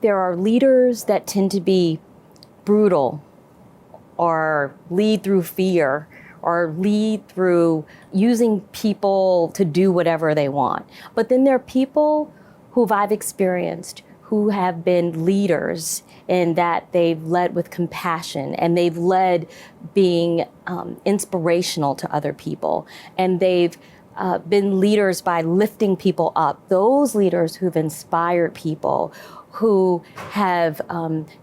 there are leaders that tend to be brutal or lead through fear or lead through using people to do whatever they want. But then there are people who I've experienced who have been leaders in that they've led with compassion and they've led being inspirational to other people. And they've been leaders by lifting people up. Those leaders who've inspired people, who have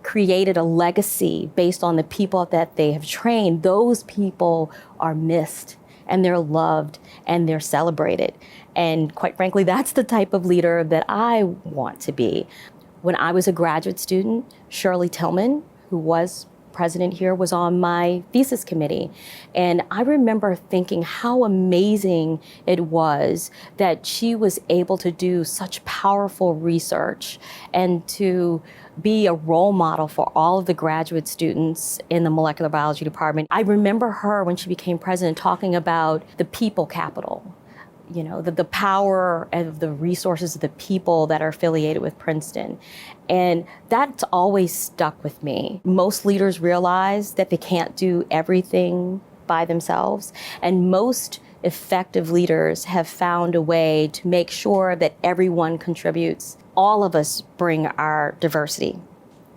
created a legacy based on the people that they have trained, those people are missed and they're loved and they're celebrated. And quite frankly, that's the type of leader that I want to be. When I was a graduate student, Shirley Tillman, who was president here, was on my thesis committee. And I remember thinking how amazing it was that she was able to do such powerful research and to be a role model for all of the graduate students in the molecular biology department. I remember her when she became president talking about the people capital. You know, the power of the resources of the people that are affiliated with Princeton. And that's always stuck with me. Most leaders realize that they can't do everything by themselves. And most effective leaders have found a way to make sure that everyone contributes. All of us bring our diversity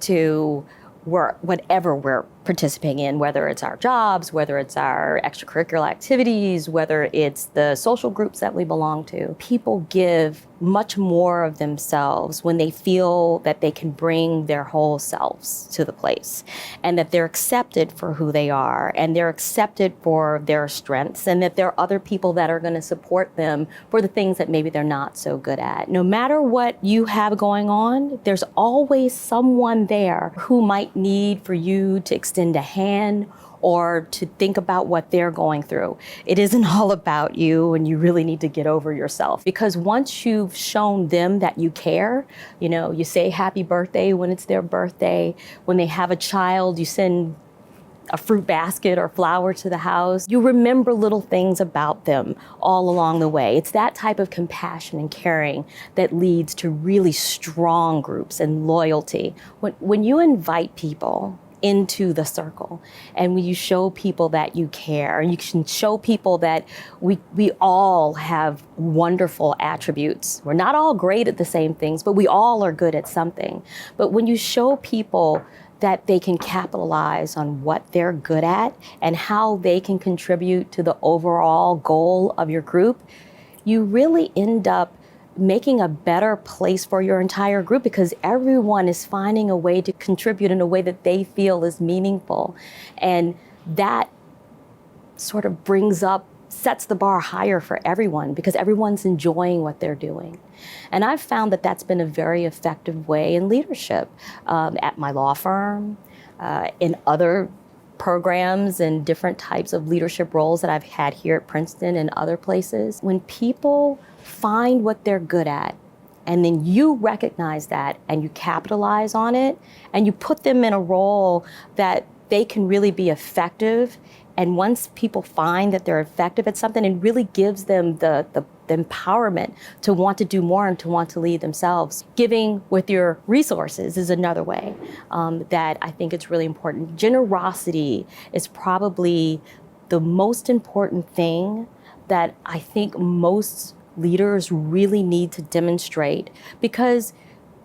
to work, whatever we're participating in, whether it's our jobs, whether it's our extracurricular activities, whether it's the social groups that we belong to. People give much more of themselves when they feel that they can bring their whole selves to the place and that they're accepted for who they are and they're accepted for their strengths and that there are other people that are going to support them for the things that maybe they're not so good at. No matter what you have going on, there's always someone there who might need for you to extend a hand or to think about what they're going through. It isn't all about you, and you really need to get over yourself. Because once you've shown them that you care, you know, you say happy birthday when it's their birthday. When they have a child, you send a fruit basket or flower to the house. You remember little things about them all along the way. It's that type of compassion and caring that leads to really strong groups and loyalty. When you invite people into the circle and when you show people that you care and you can show people that we all have wonderful attributes. We're not all great at the same things, but we all are good at something. But when you show people that they can capitalize on what they're good at and how they can contribute to the overall goal of your group, you really end up making a better place for your entire group because everyone is finding a way to contribute in a way that they feel is meaningful. And that sort of sets the bar higher for everyone because everyone's enjoying what they're doing. And I've found that that's been a very effective way in leadership at my law firm, in other programs and different types of leadership roles that I've had here at Princeton and other places. When people find what they're good at, and then you recognize that and you capitalize on it, and you put them in a role that they can really be effective. And once people find that they're effective at something, it really gives them the empowerment to want to do more and to want to lead themselves. Giving with your resources is another way that I think it's really important. Generosity is probably the most important thing that I think most leaders really need to demonstrate because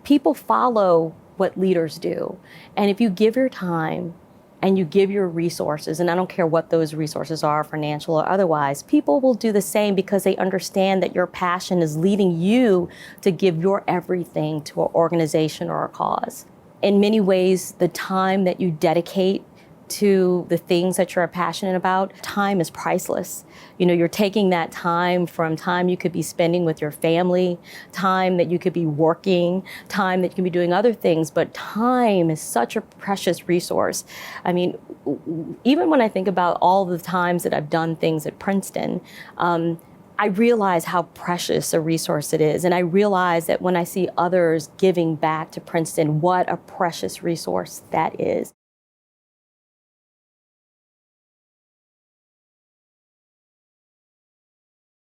people follow what leaders do. And if you give your time and you give your resources, and I don't care what those resources are, financial or otherwise, people will do the same because they understand that your passion is leading you to give your everything to an organization or a cause. In many ways, the time that you dedicate to the things that you're passionate about, time is priceless. You know, you're taking that time from time you could be spending with your family, time that you could be working, time that you can be doing other things, but time is such a precious resource. I mean, even when I think about all the times that I've done things at Princeton, I realize how precious a resource it is. And I realize that when I see others giving back to Princeton, what a precious resource that is.